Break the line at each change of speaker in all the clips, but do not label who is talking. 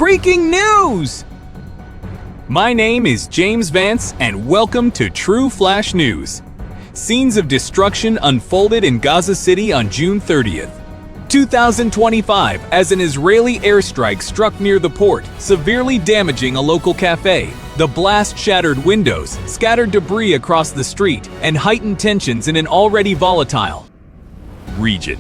Breaking news! My name is James Vance and welcome to TrueFlash News. Scenes of destruction unfolded in Gaza City on June 30th, 2025 as an Israeli airstrike struck near the port, severely damaging a local cafe. The blast shattered windows, scattered debris across the street, and heightened tensions in an already volatile region.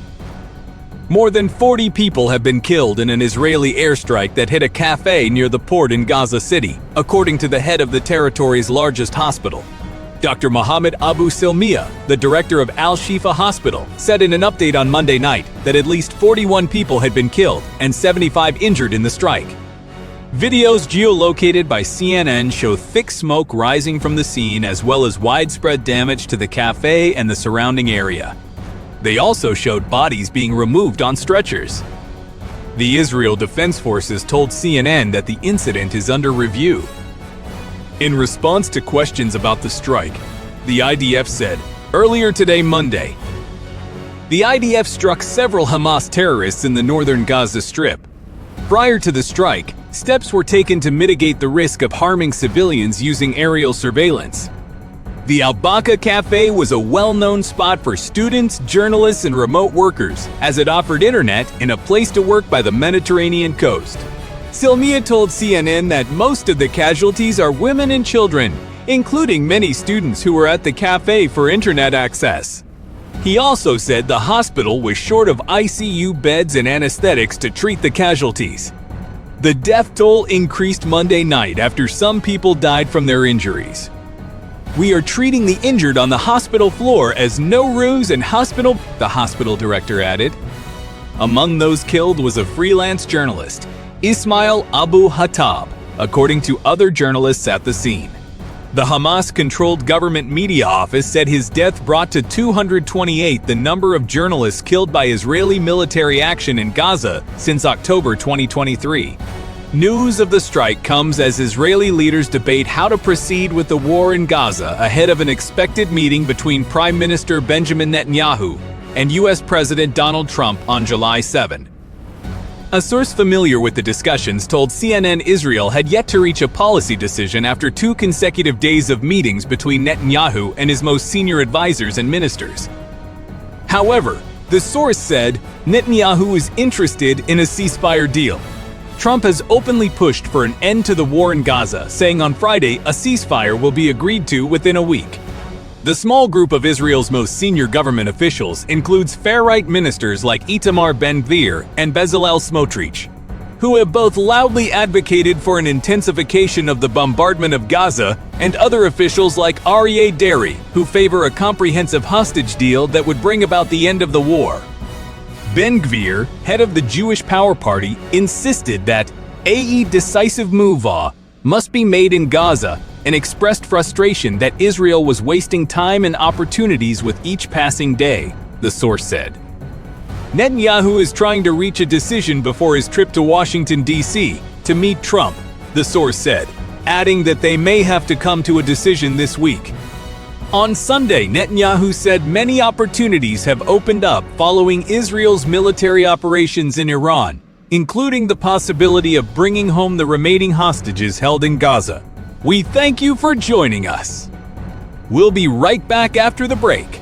More than 40 people have been killed in an Israeli airstrike that hit a cafe near the port in Gaza City, according to the head of the territory's largest hospital. Dr. Mohammed Abu Silmiya, the director of Al-Shifa Hospital, said in an update on Monday night that at least 41 people had been killed and 75 injured in the strike. Videos geolocated by CNN show thick smoke rising from the scene as well as widespread damage to the cafe and the surrounding area. They also showed bodies being removed on stretchers. The Israel Defense Forces told CNN that the incident is under review. In response to questions about the strike, the IDF said, earlier today Monday, the IDF struck several Hamas terrorists in the northern Gaza Strip. Prior to the strike, steps were taken to mitigate the risk of harming civilians using aerial surveillance. The Al-Baqa cafe was a well-known spot for students, journalists, and remote workers, as it offered internet and a place to work by the Mediterranean coast. Silmiya told CNN that most of the casualties are women and children, including many students who were at the cafe for internet access. He also said the hospital was short of ICU beds and anesthetics to treat the casualties. The death toll increased Monday night after some people died from their injuries. We are treating the injured on the hospital floor as no ruse and hospital, the hospital director added. Among those killed was a freelance journalist, Ismail Abu Hattab, according to other journalists at the scene. The Hamas-controlled government media office said his death brought to 228 the number of journalists killed by Israeli military action in Gaza since October 2023. News of the strike comes as Israeli leaders debate how to proceed with the war in Gaza ahead of an expected meeting between Prime Minister Benjamin Netanyahu and U.S. President Donald Trump on July 7. A source familiar with the discussions told CNN Israel had yet to reach a policy decision after 2 consecutive days of meetings between Netanyahu and his most senior advisors and ministers. However, the source said Netanyahu is interested in a ceasefire deal. Trump has openly pushed for an end to the war in Gaza, saying on Friday a ceasefire will be agreed to within a week. The small group of Israel's most senior government officials includes far-right ministers like Itamar Ben-Gvir and Bezalel Smotrich, who have both loudly advocated for an intensification of the bombardment of Gaza, and other officials like Aryeh Deri, who favor a comprehensive hostage deal that would bring about the end of the war. Ben-Gvir, head of the Jewish Power Party, insisted that a decisive move must be made in Gaza and expressed frustration that Israel was wasting time and opportunities with each passing day, the source said. Netanyahu is trying to reach a decision before his trip to Washington, D.C. to meet Trump, the source said, adding that they may have to come to a decision this week. On Sunday, Netanyahu said many opportunities have opened up following Israel's military operations in Iran, including the possibility of bringing home the remaining hostages held in Gaza. We thank you for joining us. We'll be right back after the break.